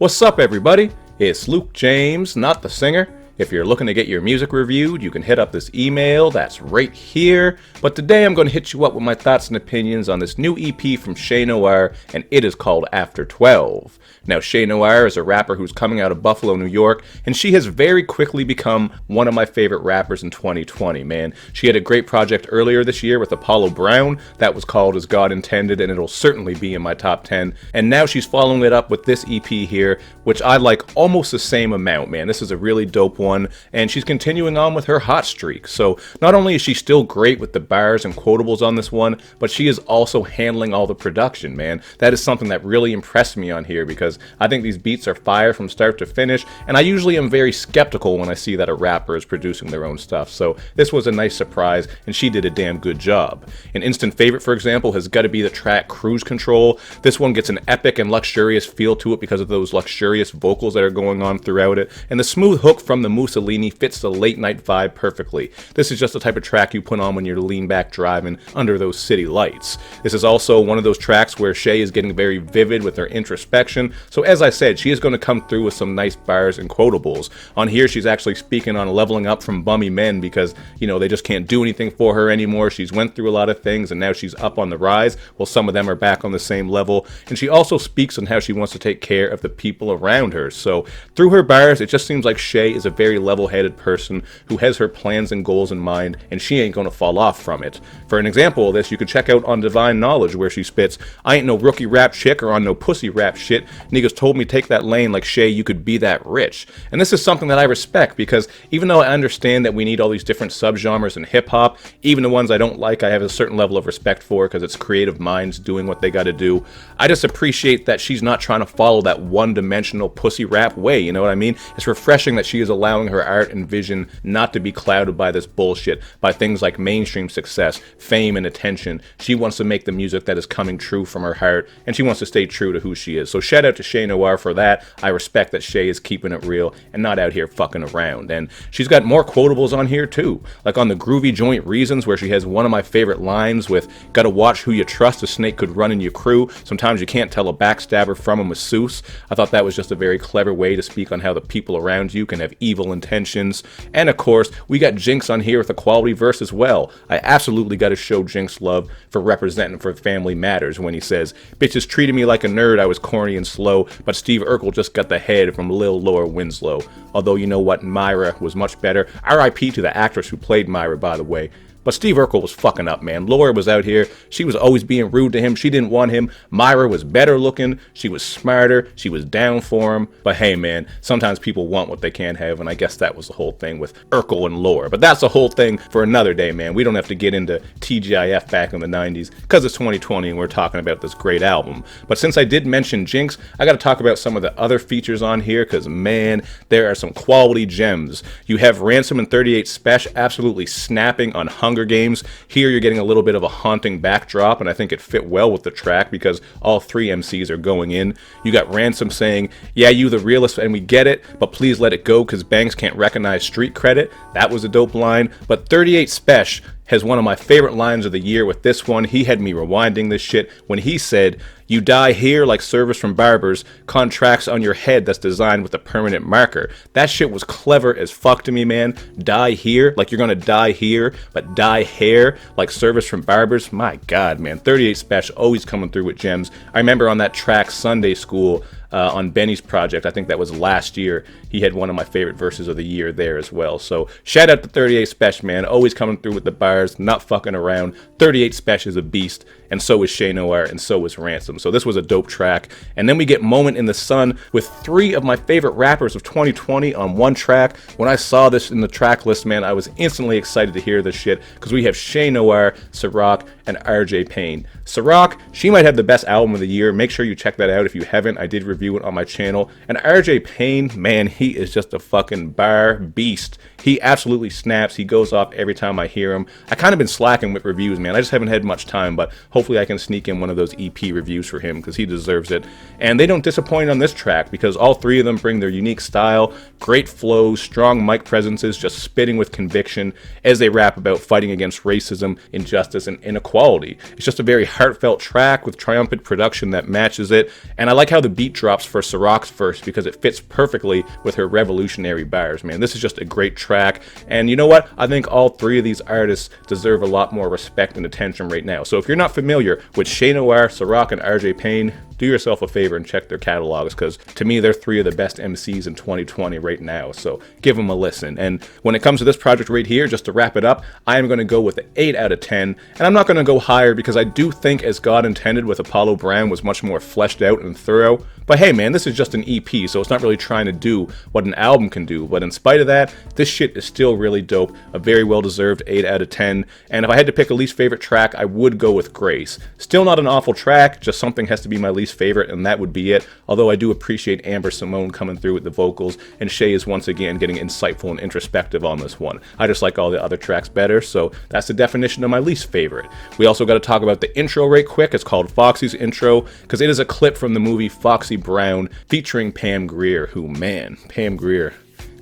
What's up, everybody? It's Luke James, not the singer. If you're looking to get your music reviewed, you can hit up this email that's right here. But today I'm going to hit you up with my thoughts and opinions on this new EP from Noir, and it is called After 12. Now, Noir is a rapper who's coming out of Buffalo, New York, and she has very quickly become one of my favorite rappers in 2020, man. She had a great project earlier this year with Apollo Brown that was called As God Intended, and it'll certainly be in my top 10. And now she's following it up with this EP here, which I like almost the same amount, man. This is a really dope one, and she's continuing on with her hot streak. So not only is she still great with the bars and quotables on this one, but she is also handling all the production, man. That is something that really impressed me on here, because I think these beats are fire from start to finish, and I usually am very skeptical when I see that a rapper is producing their own stuff. So this was a nice surprise, and she did a damn good job. An instant favorite, for example, has got to be the track Cruise Control. This one gets an epic and luxurious feel to it because of those luxurious vocals that are going on throughout it, and the smooth hook from the Mussolini fits the late night vibe perfectly. This is just the type of track you put on when you're lean back driving under those city lights. This is also one of those tracks where Shay is getting very vivid with her introspection. So as I said, she is going to come through with some nice bars and quotables. On here, she's actually speaking on leveling up from bummy men because, you know, they just can't do anything for her anymore. She's went through a lot of things and now she's up on the rise, while some of them are back on the same level. And she also speaks on how she wants to take care of the people around her. So through her bars, it just seems like Shay is a very level-headed person who has her plans and goals in mind, and she ain't going to fall off from it. For an example of this, you could check out on Divine Knowledge, where she spits, "I ain't no rookie rap chick or on no pussy rap shit. Niggas told me take that lane like Shay, you could be that rich." And this is something that I respect, because even though I understand that we need all these different subgenres in hip-hop, even the ones I don't like, I have a certain level of respect for, because it's creative minds doing what they gotta do. I just appreciate that she's not trying to follow that one-dimensional pussy rap way, you know what I mean? It's refreshing that she is allowing her art and vision not to be clouded by this bullshit, by things like mainstream success, fame, and attention. She wants to make the music that is coming true from her heart, and she wants to stay true to who she is. So shout out to Shay Noir for that. I respect that Shay is keeping it real and not out here fucking around. And she's got more quotables on here too, like on the groovy joint Reasons, where she has one of my favorite lines with, "Gotta watch who you trust, a snake could run in your crew. Sometimes you can't tell a backstabber from a masseuse." I thought that was just a very clever way to speak on how the people around you can have evil intentions. And of course, we got Jinx on here with a quality verse as well. I absolutely got to show Jinx love for representing for Family Matters when he says, "Bitches treated me like a nerd, I was corny and slow, but Steve Urkel just got the head from Lil Laura Winslow. Although you know what, Myra was much better." RIP to the actress who played Myra, by the way. But Steve Urkel was fucking up, man. Laura was out here. She was always being rude to him. She didn't want him. Myra was better looking. She was smarter. She was down for him. But hey, man, sometimes people want what they can't have, and I guess that was the whole thing with Urkel and Laura. But that's the whole thing for another day, man. We don't have to get into TGIF back in the 90s, because it's 2020 and we're talking about this great album. But since I did mention Jinx, I got to talk about some of the other features on here, because, man, there are some quality gems. You have Ransom and 38 Special absolutely snapping on Hunger Games. Here you're getting a little bit of a haunting backdrop, and I think it fit well with the track because all three MCs are going in. You got Ransom saying, "Yeah, you the realist and we get it, but please let it go because Banks can't recognize street credit." That was a dope line. But 38 Special has one of my favorite lines of the year with this one. He had me rewinding this shit when he said, "You die here like service from barbers, contracts on your head that's designed with a permanent marker." That shit was clever as fuck to me, man. Die here, like you're gonna die here, but die hair, like service from barbers. My God, man. 38 Special always coming through with gems. I remember on that track Sunday School, on Benny's project, I think that was last year, he had one of my favorite verses of the year there as well. So shout out to 38 Special, man. Always coming through with the bars, not fucking around. 38 Special is a beast, and so is Shay Noir, and so is Ransom. So this was a dope track. And then we get Moment in the Sun with three of my favorite rappers of 2020 on one track. When I saw this in the track list, man, I was instantly excited to hear this shit, because we have Shay Noir, Ciroc, and RJ Payne. Ciroc, she might have the best album of the year. Make sure you check that out if you haven't. I did review it on my channel. And RJ Payne, man, he is just a fucking bar beast. He absolutely snaps. He goes off every time I hear him. I kind of been slacking with reviews, man. I just haven't had much time, but hopefully I can sneak in one of those EP reviews for him because he deserves it. And they don't disappoint on this track because all three of them bring their unique style, great flows, strong mic presences, just spitting with conviction as they rap about fighting against racism, injustice, and inequality. It's just a very heartfelt track with triumphant production that matches it. And I like how the beat drop drops for Siroc's verse because it fits perfectly with her revolutionary bars, man. This is just a great track, and you know what? I think all three of these artists deserve a lot more respect and attention right now. So if you're not familiar with Shay Noir, Ciroc, and RJ Payne, do yourself a favor and check their catalogs, because to me they're three of the best MCs in 2020 right now, so give them a listen. And when it comes to this project right here, just to wrap it up, I am going to go with an 8 out of 10, and I'm not going to go higher because I do think As God Intended with Apollo Brown was much more fleshed out and thorough. But hey man, this is just an EP, so it's not really trying to do what an album can do. But in spite of that, this shit is still really dope. A very well-deserved 8 out of 10. And if I had to pick a least favorite track, I would go with Grace. Still not an awful track, just something has to be my least favorite, and that would be it. Although I do appreciate Amber Simone coming through with the vocals, and Shay is once again getting insightful and introspective on this one. I just like all the other tracks better, so that's the definition of my least favorite. We also got to talk about the intro right quick. It's called Foxy's Intro, because it is a clip from the movie Foxy Brown featuring Pam Grier, who, man, Pam Grier,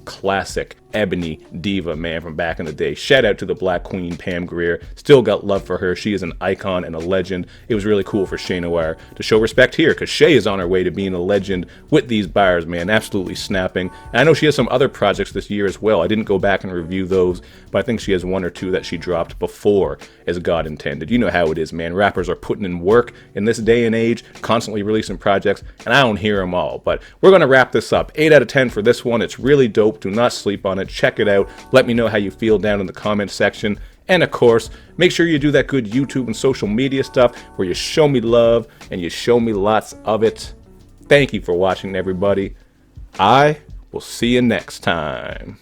classic ebony diva, man, from back in the day. Shout out to the Black Queen, Pam Grier. Still got love for her. She is an icon and a legend. It was really cool for Shay Noir to show respect here, because Shay is on her way to being a legend with these bars, man. Absolutely snapping. And I know she has some other projects this year as well. I didn't go back and review those, but I think she has one or two that she dropped before As God Intended. You know how it is, man. Rappers are putting in work in this day and age, constantly releasing projects, and I don't hear them all. But we're going to wrap this up. 8 out of 10 for this one. It's really dope. Do not sleep on it. Check it out. Let me know how you feel down in the comment section. And of course, make sure you do that good YouTube and social media stuff where you show me love and you show me lots of it. Thank you for watching, everybody. I will see you next time.